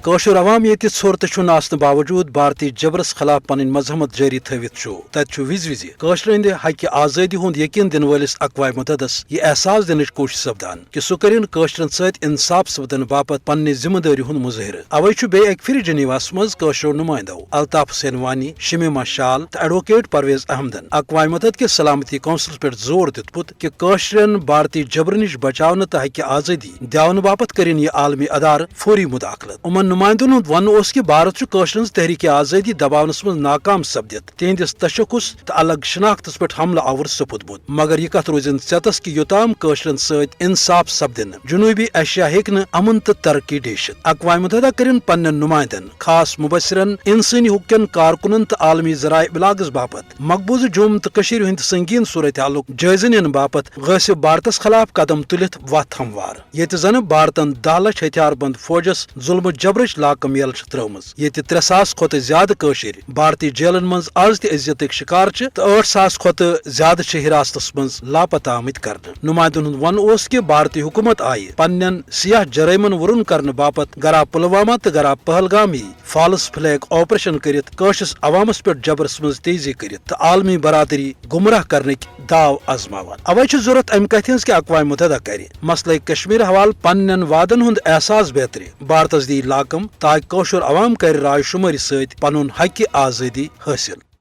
کٲشُر عوام ییٚتہِ ژھوٚر تہٕ چھُنہٕ آسنہٕ باوجوٗد بھارتی جبرس خلاف پنٕنۍ مذمت جٲری تھٲوِتھ چھُ تتہِ چھُ وِزِ وِزِ کٲشرِ ہٕنٛدِ حقہِ آزٲدی ہُنٛد یقین دِنہٕ وٲلِس اقوام متحدس یہِ احساس دِنٕچ کوٗشش سپدان کہِ سُہ کٔرِن کٲشرٮ۪ن سۭتۍ انصاف سپدنہٕ باپتھ پننہِ ذمہٕ دٲری ہُنٛد مظٲہرٕ اوے چھُ بیٚیہِ اکہِ پھِرِ جنیواہس منٛز کٲشرو نُمایندو الطاف حسین وانی شمیمہ شال تہٕ ایڈوکیٹ پرویز احمدن اقوام متحدہ کِس سلامتی کونسلس پٮ۪ٹھ زور دیُتمُت کہِ کٲشرٮ۪ن بھارتی جبرٕ نِش بچاونہٕ تہٕ حقہِ آزٲدی دِیاونہٕ باپتھ کٔرِن یہِ عالمی ادارٕ فوری مداخلت یِمن نُمایندن ہُنٛد ونُن اوس کہِ بھارت چھُ کٲشرٮ۪ن تحریٖکہِ آزٲدی دباونس منٛز ناکام سپدِتھ تِہنٛدِس تشخص تہٕ الگ شناختس پٮ۪ٹھ حملہٕ آور سپُدمُت مگر یہِ کتھ روزن ژٮ۪تس کہِ یوٚتام کٲشرٮ۪ن سۭتۍ انصاف سپدِ نہٕ جنوٗبی ایشیا ہیٚکہِ نہٕ امن تہٕ ترقی ڈیٖشِتھ اقوام متحدہ کٔرِن پننٮ۪ن نُمایندن خاص مبصرن انسٲنی حقوق کٮ۪ن کارکُنن تہٕ عالمی ذرائع ابلاغس باپتھ مقبوضہٕ جوٚم تہٕ کٔشیٖرِ ہٕنٛدِ سنگیٖن صوٗرتحالُک جٲیزٕ نِنہٕ باپتھ غٲصِب بھارتس خلاف قدم تُلِتھ وتھ ہموار ییٚتہِ زن بھارتن 10 لچھ ہتھیار بند فوجس ظُلمہٕ جبرٕچ لاکہٕ میل چھِ ترٲومٕژ ییٚتہِ 3,000 کھۄتہٕ زیادٕ کٲشِرۍ بھارتی جیلن منٛز آز تہِ اذیتٕکۍ شکار چھِ تہٕ 8,000 کھۄتہٕ زیادٕ چھِ حراستس منٛز لاپتہ آمٕتۍ کرنہٕ نُمایندن ہُنٛد ونُن اوس کہِ بھارتی حکوٗمت آیہِ پننٮ۪ن سیاح جرٲیمن وُرُن کرنہٕ باپتھ گرا پُلوامہ تہٕ گرا پہلگام یی فالس فلیگ آپریشن کٔرِتھ کٲشرِس عوامس پٮ۪ٹھ جبرس منٛز تیزی کٔرِتھ تہٕ عالمی برادری گمراہ کرنٕکۍ داو آزماوان اوے چھِ ضرورت امہِ کتھِ ہٕنٛز کہِ اقوام متحدہ کرِ مسلے کشمیر حوالہٕ پننٮ۪ن وادن ہُنٛد احساس بیترِ بھارتس دی لاکم تاکہِ کٲشُر عوام کرِ راے شُمٲری سۭتۍ پنُن حقہِ آزٲدی حٲصِل